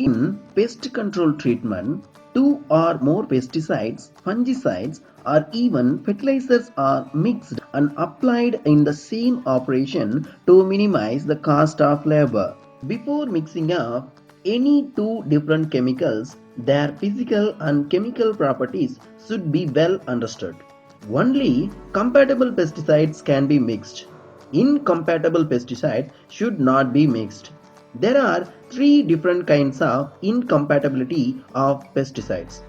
In pest control treatment, two or more pesticides, fungicides, or even fertilizers are mixed and applied in the same operation to minimize the cost of labor. Before mixing up any two different chemicals, their physical and chemical properties should be well understood. Only compatible pesticides can be mixed. Incompatible pesticides should not be mixed. There are three different kinds of incompatibility of pesticides.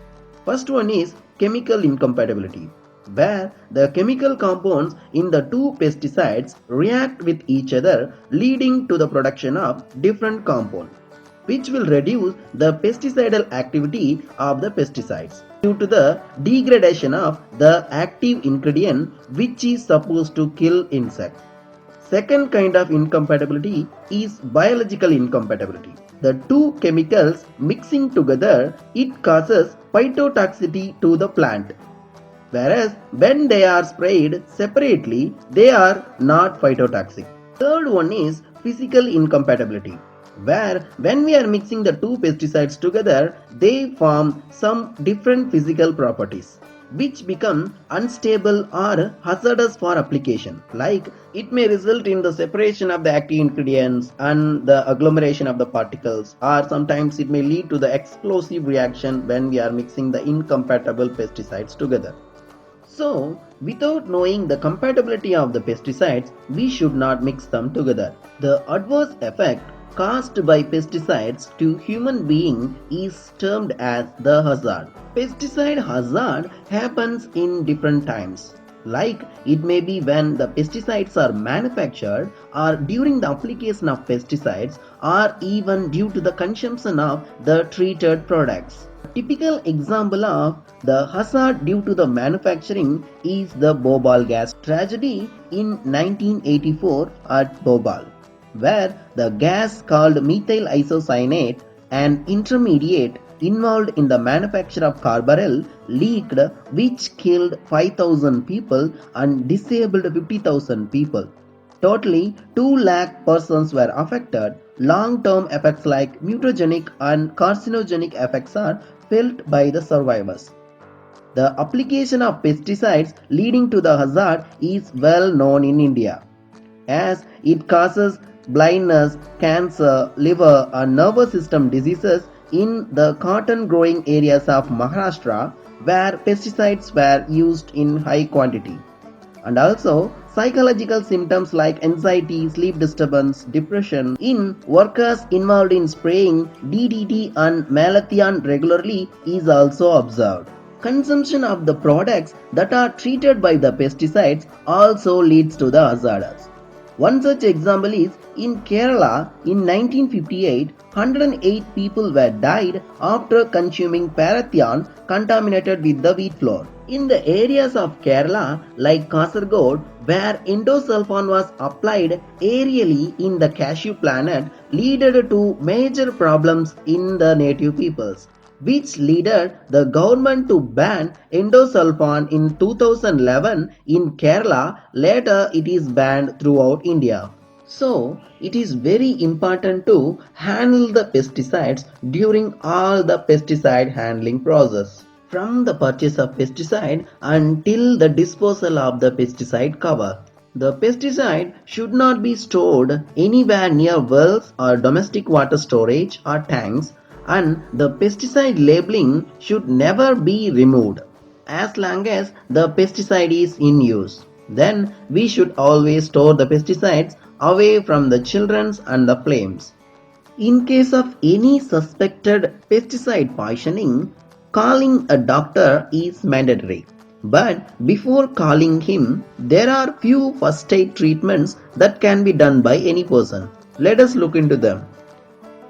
First one is chemical incompatibility, where the chemical compounds in the two pesticides react with each other, leading to the production of different compounds, which will reduce the pesticidal activity of the pesticides due to the degradation of the active ingredient which is supposed to kill insects. Second kind of incompatibility is biological incompatibility. The two chemicals mixing together, it causes phytotoxicity to the plant. Whereas when they are sprayed separately, they are not phytotoxic. Third one is physical incompatibility, where when we are mixing the two pesticides together, they form some different physical properties which become unstable or hazardous for application. Like it may result in the separation of the active ingredients and the agglomeration of the particles, or sometimes it may lead to the explosive reaction when we are mixing the incompatible pesticides together. So, without knowing the compatibility of the pesticides, we should not mix them together. The adverse effect caused by pesticides to human being is termed as the hazard. Pesticide hazard happens in different times. Like it may be when the pesticides are manufactured or during the application of pesticides or even due to the consumption of the treated products. Typical example of the hazard due to the manufacturing is the Bhopal gas tragedy in 1984 at Bhopal, where the gas called methyl isocyanate, an intermediate involved in the manufacture of carbaryl, leaked, which killed 5,000 people and disabled 50,000 people. Totally 2 lakh persons were affected. Long-term effects like mutagenic and carcinogenic effects are felt by the survivors. The application of pesticides leading to the hazard is well known in India, as it causes blindness, cancer, liver, and nervous system diseases in the cotton growing areas of Maharashtra where pesticides were used in high quantity. And also psychological symptoms like anxiety, sleep disturbance, depression in workers involved in spraying DDT and malathion regularly is also observed. Consumption of the products that are treated by the pesticides also leads to the hazards. One such example is in Kerala in 1958, 108 people were died after consuming parathion contaminated with the wheat flour. In the areas of Kerala like Kasargod, where endosulfan was applied aerially in the cashew plant, led to major problems in the native peoples, which led the government to ban endosulfan in 2011 in Kerala. Later, it is banned throughout India. So, it is very important to handle the pesticides during all the pesticide handling process. From the purchase of pesticide until the disposal of the pesticide cover. The pesticide should not be stored anywhere near wells or domestic water storage or tanks, and the pesticide labeling should never be removed as long as the pesticide is in use. Then we should always store the pesticides away from the children and the flames. In case of any suspected pesticide poisoning, calling a doctor is mandatory. But before calling him, there are few first aid treatments that can be done by any person. Let us look into them.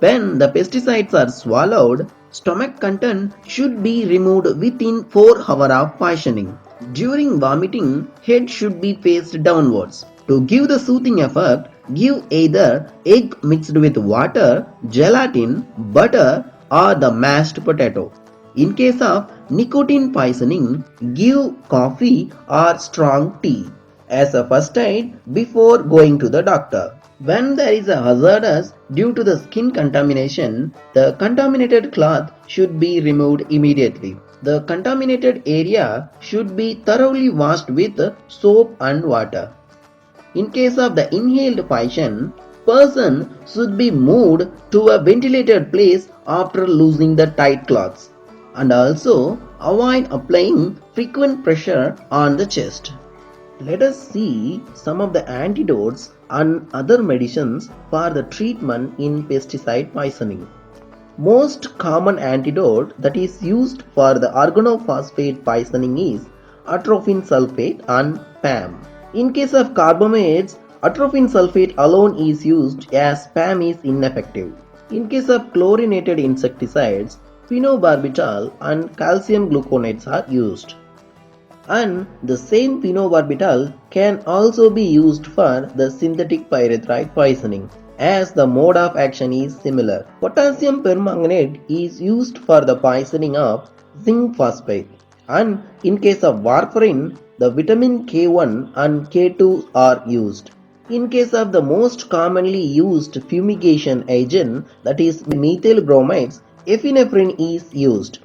When the pesticides are swallowed, stomach content should be removed within 4 hours of poisoning. During vomiting, head should be faced downwards. To give the soothing effect, give either egg mixed with water, gelatin, butter, or the mashed potato. In case of nicotine poisoning, give coffee or strong tea as a first aid before going to the doctor. When there is a hazardous due to the skin contamination, the contaminated cloth should be removed immediately. The contaminated area should be thoroughly washed with soap and water. In case of the inhaled poison, person should be moved to a ventilated place after losing the tight cloths, and also avoid applying frequent pressure on the chest. Let us see some of the antidotes and other medicines for the treatment in pesticide poisoning. Most common antidote that is used for the organophosphate poisoning is atropine sulfate and PAM. In case of carbamates, atropine sulfate alone is used as PAM is ineffective. In case of chlorinated insecticides, phenobarbital and calcium gluconates are used. And the same phenobarbital can also be used for the synthetic pyrethroid poisoning, as the mode of action is similar. Potassium permanganate is used for the poisoning of zinc phosphate, and in case of warfarin, the vitamin K1 and K2 are used. In case of the most commonly used fumigation agent, that is methyl bromides, epinephrine is used.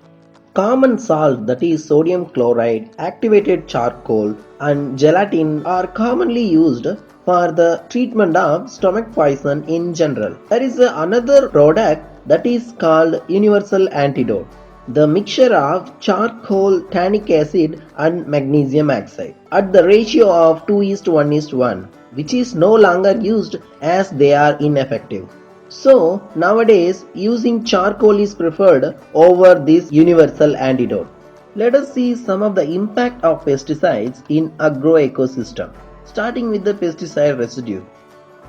Common salt, that is sodium chloride, activated charcoal, and gelatin are commonly used for the treatment of stomach poison in general. There is another product that is called universal antidote. The mixture of charcoal, tannic acid, and magnesium oxide at the ratio of 2:1:1, which is no longer used as they are ineffective. So nowadays using charcoal is preferred over this universal antidote. Let us see some of the impact of pesticides in agroecosystem. Starting with the pesticide residue.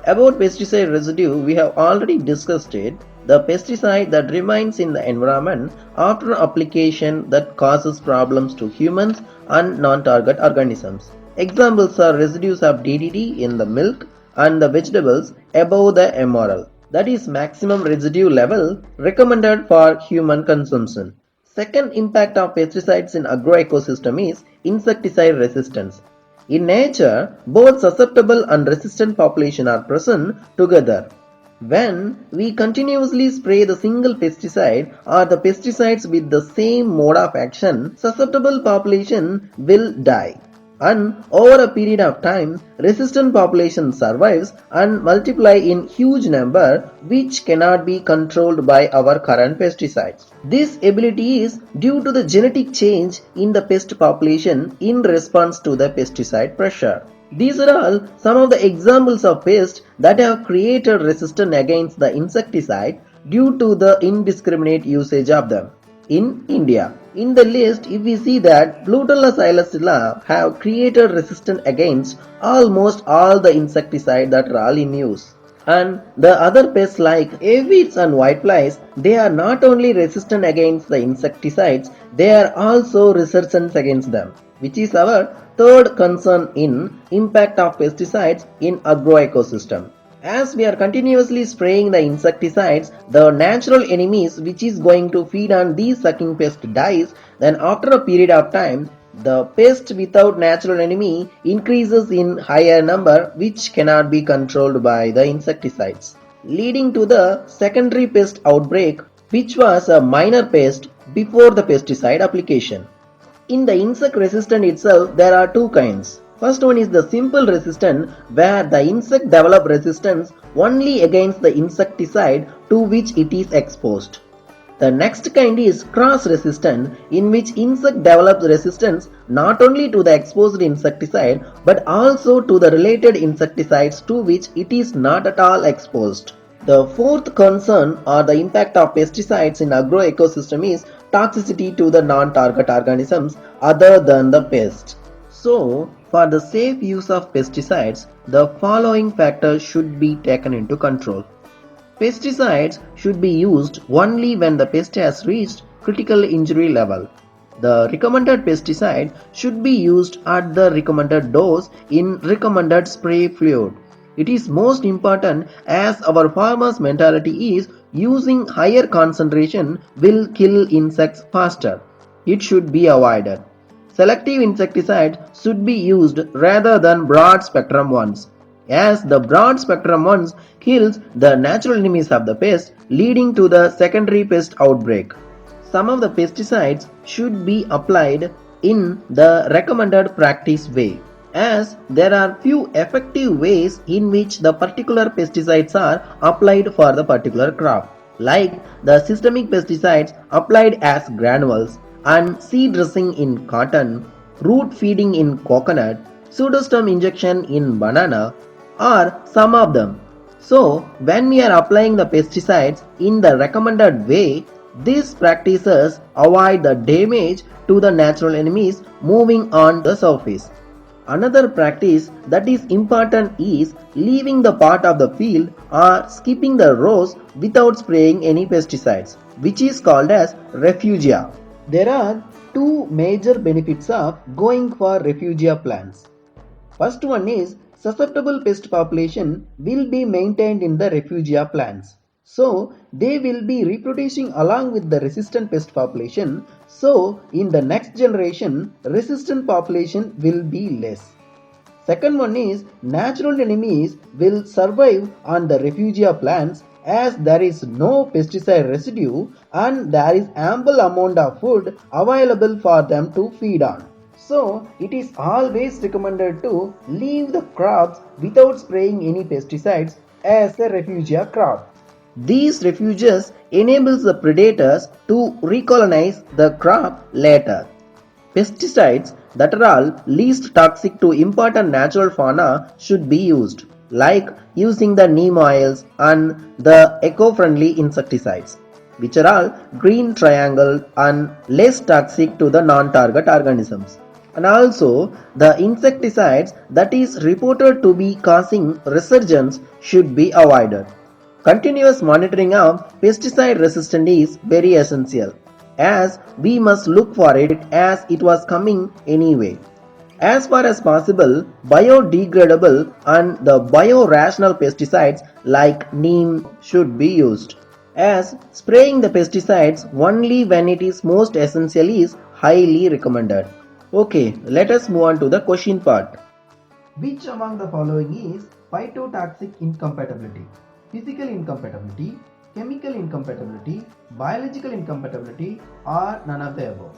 About pesticide residue, we have already discussed it. The pesticide that remains in the environment after application that causes problems to humans and non-target organisms. Examples are residues of DDT in the milk and the vegetables above the MRL, that is maximum residue level recommended for human consumption. Second impact of pesticides in agroecosystem is insecticide resistance. In nature, both susceptible and resistant population are present together. When we continuously spray the single pesticide or the pesticides with the same mode of action, susceptible population will die. And over a period of time, resistant population survives and multiply in huge number, which cannot be controlled by our current pesticides. This ability is due to the genetic change in the pest population in response to the pesticide pressure. These are all some of the examples of pests that have created resistance against the insecticide due to the indiscriminate usage of them. In India, in the list, if we see that Blutella silacilla have created resistance against almost all the insecticide that are all in use. And the other pests like aphids and whiteflies, they are not only resistant against the insecticides, they are also resistant against them, which is our third concern in impact of pesticides in agroecosystem. As we are continuously spraying the insecticides, the natural enemies which is going to feed on these sucking pests dies. Then after a period of time, the pest without natural enemy increases in higher number, which cannot be controlled by the insecticides, leading to the secondary pest outbreak, which was a minor pest before the pesticide application. In the insect resistant itself, there are two kinds. First one is the simple resistant, where the insect develop resistance only against the insecticide to which it is exposed. The next kind is cross resistant, in which insect develops resistance not only to the exposed insecticide but also to the related insecticides to which it is not at all exposed. The fourth concern or the impact of pesticides in agroecosystem is toxicity to the non-target organisms other than the pest. So, for the safe use of pesticides, the following factors should be taken into control. Pesticides should be used only when the pest has reached critical injury level. The recommended pesticide should be used at the recommended dose in recommended spray fluid. It is most important as our farmers' mentality is using higher concentration will kill insects faster. It should be avoided. Selective insecticides should be used rather than broad spectrum ones. as the broad spectrum ones kills the natural enemies of the pest, leading to the secondary pest outbreak. Some of the pesticides should be applied in the recommended practice way, as there are few effective ways in which the particular pesticides are applied for the particular crop, like the systemic pesticides applied as granules and seed dressing in cotton, root feeding in coconut, pseudostem injection in banana, are some of them. So, when we are applying the pesticides in the recommended way, these practices avoid the damage to the natural enemies moving on the surface. Another practice that is important is leaving the part of the field or skipping the rows without spraying any pesticides, which is called as refugia. There are two major benefits of going for refugia plants. First one is susceptible pest population will be maintained in the refugia plants. So they will be reproducing along with the resistant pest population. So in the next generation, resistant population will be less. Second one is natural enemies will survive on the refugia plants as there is no pesticide residue and there is ample amount of food available for them to feed on. So it is always recommended to leave the crops without spraying any pesticides as a refugia crop. These refuges enables the predators to recolonize the crop later. Pesticides that are all least toxic to important natural fauna should be used, like using the neem oils and the eco-friendly insecticides, which are all green triangle and less toxic to the non-target organisms. And also, the insecticides that is reported to be causing resurgence should be avoided. Continuous monitoring of pesticide resistance is very essential, as we must look for it as it was coming anyway. As far as possible, biodegradable and the biorational pesticides like neem should be used, as spraying the pesticides only when it is most essential is highly recommended. Okay, let us move on to the question part. Which among the following is phytotoxic incompatibility? Physical incompatibility, chemical incompatibility, biological incompatibility, or none of the above?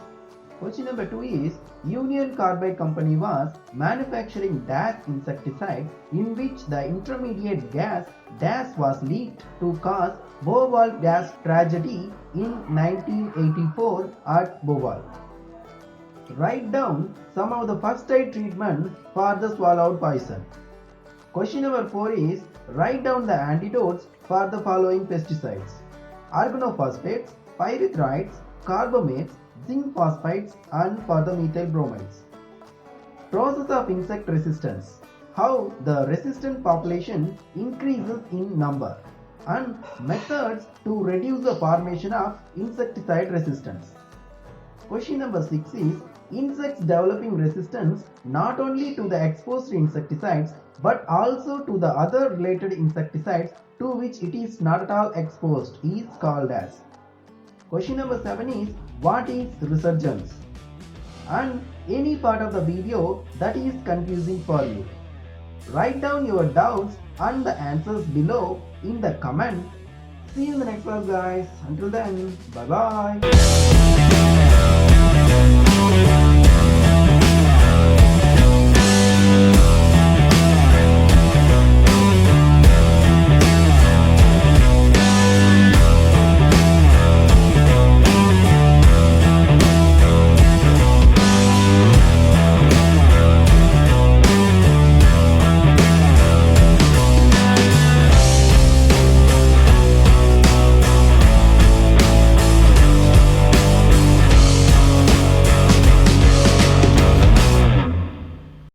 Question number 2 is Union Carbide Company was manufacturing DAS insecticide in which the intermediate gas DAS was leaked to cause Bhopal gas tragedy in 1984 at Bhopal. Write down some of the first aid treatment for the swallowed poison. Question number 4 is write down the antidotes for the following pesticides: organophosphates, pyrethroids, carbamates, zinc phosphides, and for the methyl bromides. Process of insect resistance: how the resistant population increases in number, and methods to reduce the formation of insecticide resistance. Question number 6 is insects developing resistance not only to the exposed insecticides but also to the other related insecticides to which it is not at all exposed is called as. Question number 7 is what is resurgence? And any part of the video that is confusing for you. Write down your doubts and the answers below in the comment. See you in the next class guys. Until then, bye bye.